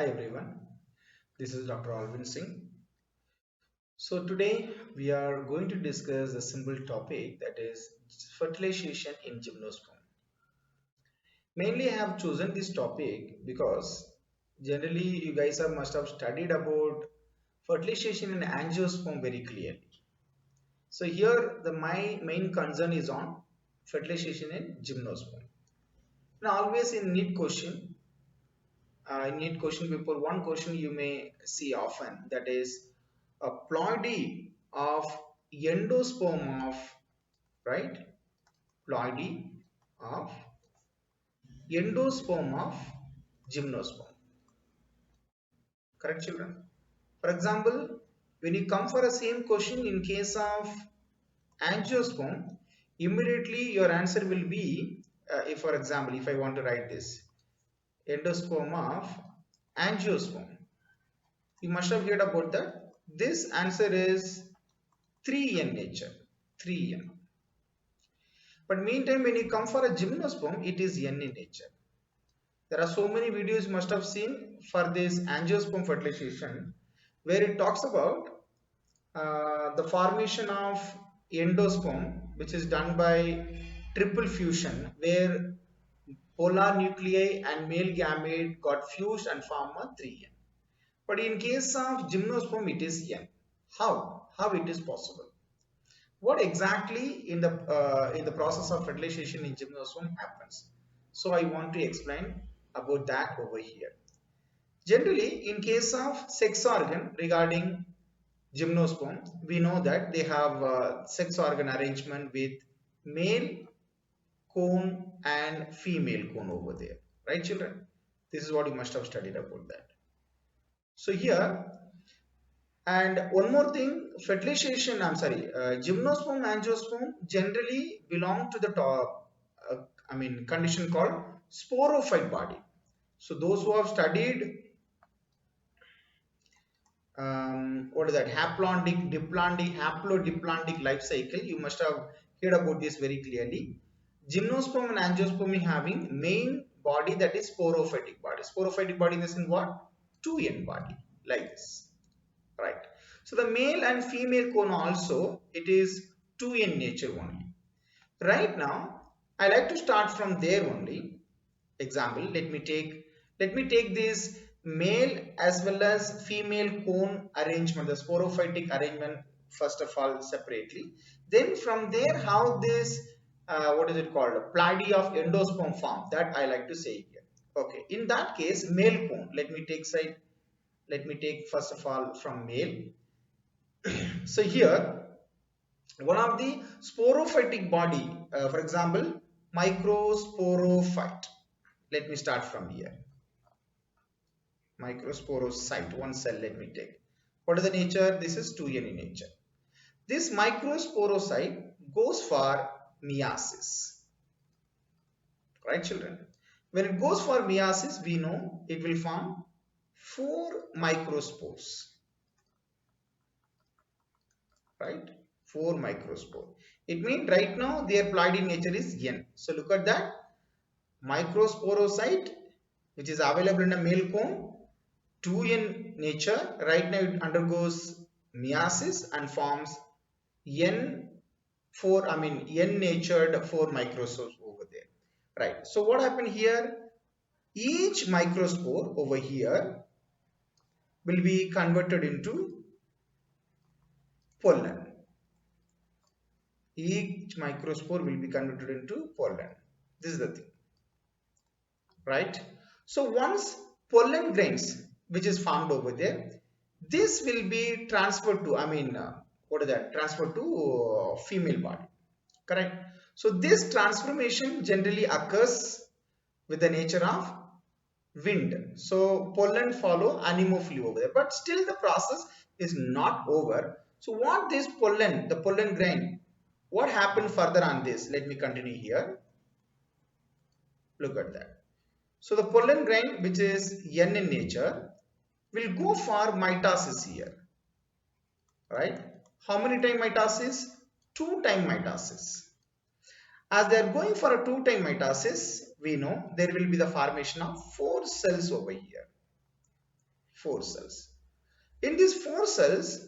Hi everyone, this is Dr. Alvin Singh. So today we are going to discuss a simple topic that is fertilization in gymnosperm. Mainly I have chosen this topic because generally you guys must have studied about fertilization in angiosperm very clearly. So here my main concern is on fertilization in gymnosperm. Now always in need question paper, one question you may see often, that is a ploidy of endosperm of, right, ploidy of endosperm of gymnosperm. Correct, children? For example, when you come for a same question in case of angiosperm, immediately your answer will be, if for example if I want to write this endosperm of angiosperm, you must have heard about that. This answer is 3n nature, 3n. But meantime, when you come for a gymnosperm, it is n in nature. There are so many videos you must have seen for this angiosperm fertilization, where it talks about the formation of endosperm, which is done by triple fusion, where polar nuclei and male gamete got fused and form a 3n. But in case of gymnosperm, it is n. How? How it is possible? What exactly in the process of fertilization in gymnosperm happens? So I want to explain about that over here. Generally, in case of sex organ regarding gymnosperm, we know that they have sex organ arrangement with male cone and female cone over there, right, children? This is what you must have studied about that. So here, and one more thing, fertilization, I'm sorry, gymnosperm, angiosperm generally belong to the top, condition called sporophyte body. So those who have studied, what is that, haplodiploidic life cycle, you must have heard about this very clearly. Gymnosperm and angiosperm having main body, that is sporophytic body. Sporophytic body is in what? 2n body, like this. Right. So the male and female cone also, it is 2 in nature only. Right now, I like to start from there only. Example, let me take this male as well as female cone arrangement, the sporophytic arrangement first of all separately. Then from there, how this what is it called, ploidy of endosperm form, that I like to say here. Okay, in that case, male cone. Let me take first of all from male. So here, one of the sporophytic body, for example, microsporophyte. Let me start from here. Microsporocyte, one cell let me take. What is the nature? This is 2n in nature. This microsporocyte goes for meiosis. Right, children? When it goes for meiosis, we know it will form 4 microspores. Right? 4 microspore. It means right now their ploidy nature is n. So look at that. Microsporocyte, which is available in a male cone, 2n nature. Right now it undergoes meiosis and forms n natured 4 microspores over there. Right. So what happened here? Each microspore over here will be converted into pollen. Each microspore will be converted into pollen. This is the thing, right? So once pollen grains, which is formed over there, this will be transferred to, what is that? Transferred to female body, correct? So this transformation generally occurs with the nature of wind. So pollen follow anemophily over there, but still the process is not over. So what this pollen, the pollen grain, what happened further on this? Let me continue here. Look at that. So the pollen grain, which is n in nature, will go for mitosis here. Right? How many time mitosis? 2 time mitosis. As they are going for a 2 time mitosis, we know there will be the formation of 4 cells over here. 4 cells. In these 4 cells,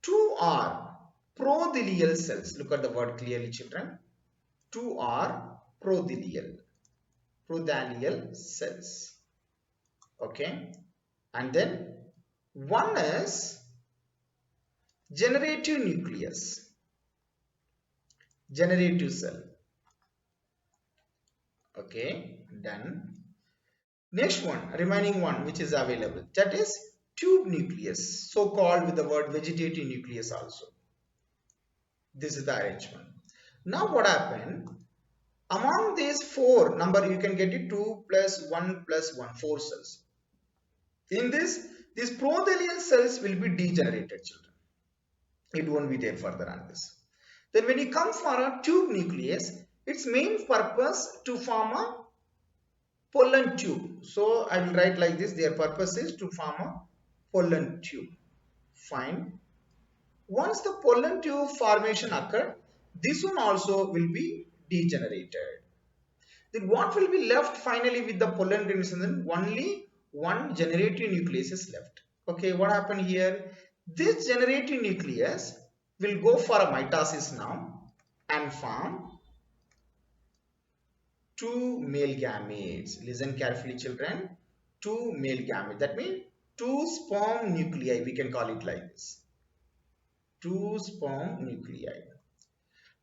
2 are prothelial cells. Look at the word clearly, children. 2 are prothelial cells. Okay. And then one is generative nucleus, generative cell. Okay, done. Next one, remaining one which is available, that is tube nucleus, so called with the word vegetative nucleus also. This is the arrangement. Now what happened? Among these 4 number, you can get it 2 plus 1 plus 1, 4 cells. In this, these prothelial cells will be degenerated, children. It won't be there further on this. Then when you come for a tube nucleus, its main purpose to form a pollen tube. So I will write like this, their purpose is to form a pollen tube. Fine. Once the pollen tube formation occurred, this one also will be degenerated. Then what will be left finally with the pollen grain? Only one generative nucleus is left. Okay, what happened here? This generative nucleus will go for a mitosis now and form 2 male gametes. Listen carefully, children. 2 male gametes. That means 2 sperm nuclei. We can call it like this. 2 sperm nuclei.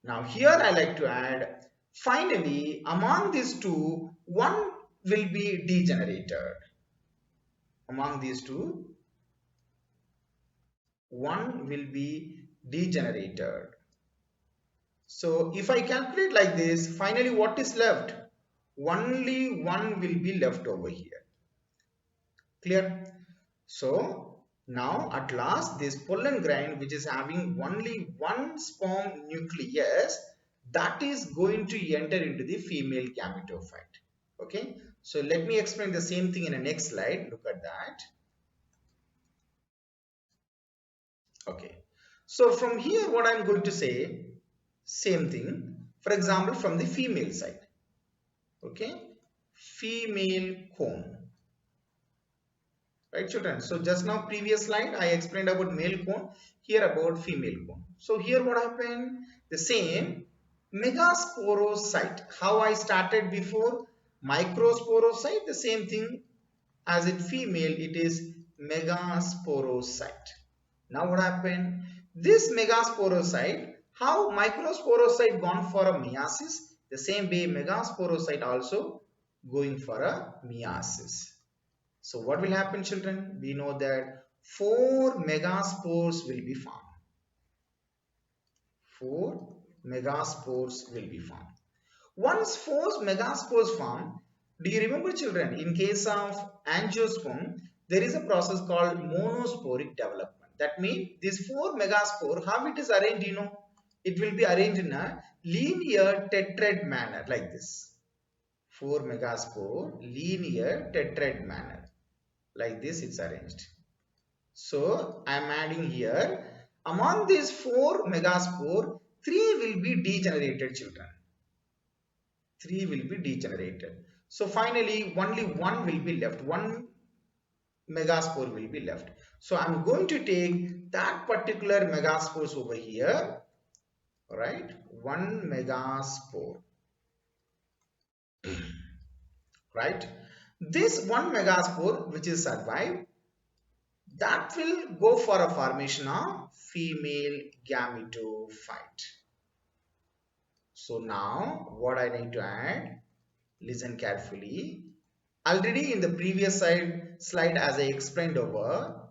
Now here I like to add, finally among these 2, one will be degenerated. Among these 2, one will be degenerated. So if I calculate like this, finally what is left? Only one will be left over here. Clear? So now at last this pollen grain, which is having only one sperm nucleus, that is going to enter into the female gametophyte. Okay, so let me explain the same thing in the next slide. Look at that. Okay, so from here what I'm going to say, same thing. For example, from the female side. Okay, female cone. Right, children? So just now previous slide I explained about male cone, here about female cone. So here what happened? The same megasporocyte. How I started before, microsporocyte, the same thing as in female, it is megasporocyte. Now what happened? This megasporocyte, how microsporocyte gone for a meiosis, the same way megasporocyte also going for a meiosis. So what will happen, children? We know that 4 megaspores will be formed. 4 megaspores will be formed. Once 4 megaspores form, do you remember, children, in case of angiosperm, there is a process called monosporic development. That means this 4 megaspore, how it is arranged, you know, it will be arranged in a linear tetrad manner like this. 4 megaspore, linear tetrad manner. Like this it's arranged. So I am adding here, among these 4 megaspore, 3 will be degenerated, children. 3 will be degenerated. So finally only one will be left. 1 megaspore will be left. So I am going to take that particular megaspores over here. Alright, 1 megaspore. Right. This 1 megaspore which is survived, that will go for a formation of female gametophyte. So now what I need to add, listen carefully. Already in the previous slide as I explained over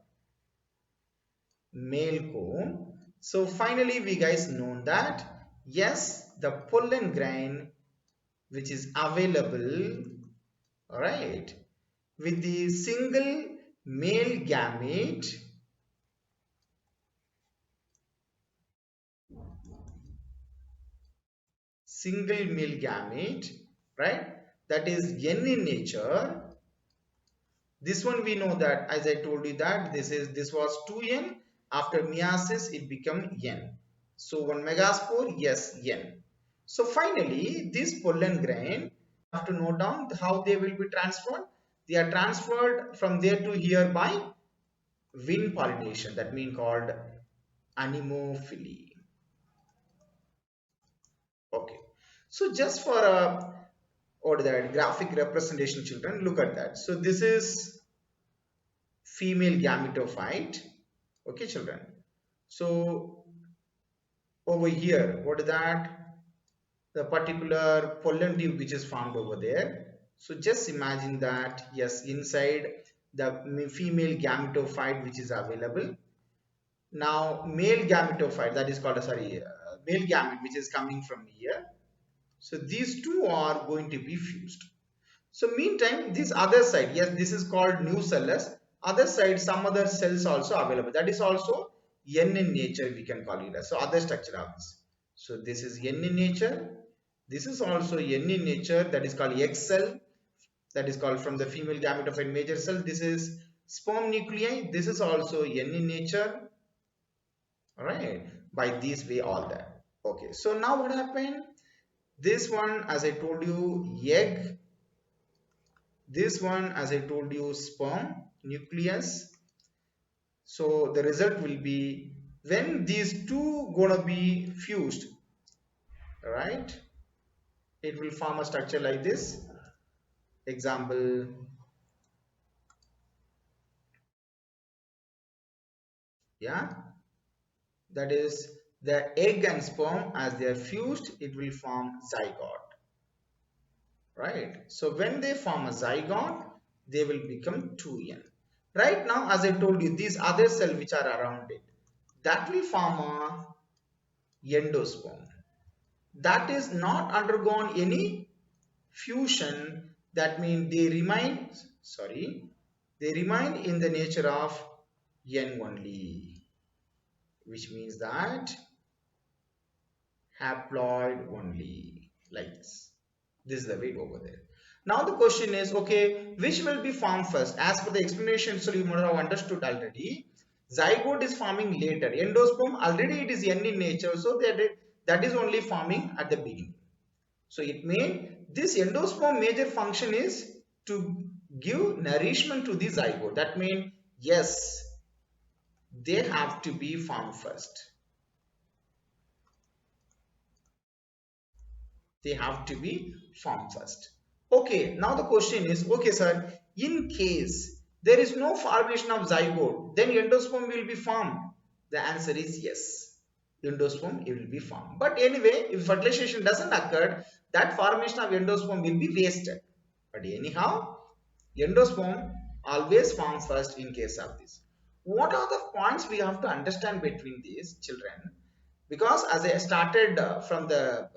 male cone. So finally we guys know that yes, the pollen grain which is available, alright, with the single male gamete, right, that is N in nature. This one we know that, as I told you, that this was 2N, after meiosis it became N. So 1 megaspore, yes, N. So finally this pollen grain, have to note down how they will be transferred. they are transferred from there to here by wind pollination, that means called anemophily. Okay, so just for a or that graphic representation, children, look at that. So this is female gametophyte. Okay, children. So over here, what is that? The particular pollen tube which is formed over there. So just imagine that, yes, inside the female gametophyte which is available. Now male gametophyte, that is called a, sorry, male gamete which is coming from here. So these two are going to be fused. So meantime, this other side, yes, this is called nucellus. Other side, some other cells also available. That is also N in nature, we can call it as. So other structure of this. So this is N in nature. This is also N in nature. That is called X cell. That is called from the female gametophyte major cell. This is sperm nuclei. This is also N in nature. All right. By this way, all that. Okay. So now what happened? This one, as I told you, egg. This one, as I told you, sperm nucleus. So the result will be when these two gonna be fused, right? It will form a structure like this. Example, yeah, that is the egg and sperm as they are fused, it will form zygote, right? So when they form a zygote, they will become 2n. Right now, as I told you, these other cells which are around it, that will form a endosperm. That is not undergone any fusion. That means they remain, sorry, they remain in the nature of N only, which means that haploid only, like this. This is the weight over there. Now the question is, okay, which will be formed first? As per the explanation, so you must have understood already. Zygote is forming later. Endosperm already it is N in nature, so that is only forming at the beginning. So it means this endosperm major function is to give nourishment to the zygote. That means yes, they have to be formed first. They have to be formed first. Okay, now the question is, okay sir, in case there is no formation of zygote, then endosperm will be formed. The answer is yes, endosperm will be formed. But anyway, if fertilization doesn't occur, that formation of endosperm will be wasted. But anyhow, endosperm always forms first in case of this. What are the points we have to understand between these children? Because as I started from the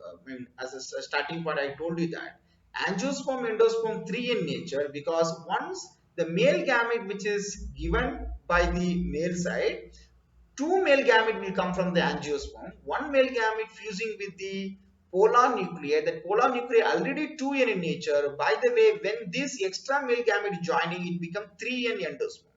as a starting point, I told you that angiosperm endosperm 3 in nature, because once the male gamete which is given by the male side, two male gamete will come from the angiosperm, one male gamete fusing with the polar nuclei. That polar nuclei already 2n in nature. By the way, when this extra male gamete joining, it becomes 3n endosperm.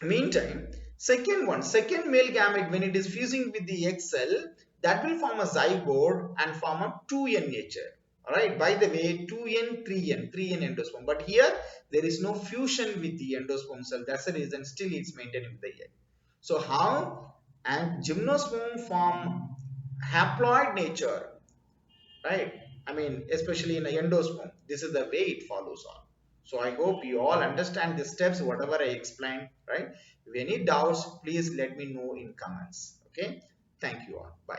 Meantime, second male gamete, when it is fusing with the egg cell, that will form a zygote and form a 2n nature. Alright, by the way, 2n, 3n endosperm. But here, there is no fusion with the endosperm cell. That's the reason still it's maintained with the egg. So how and gymnosperm form haploid nature, right? I mean, especially in a endosperm, this is the way it follows on. So I hope you all understand the steps, whatever I explained, right? If any doubts, please let me know in comments. Okay. Thank you all. Bye.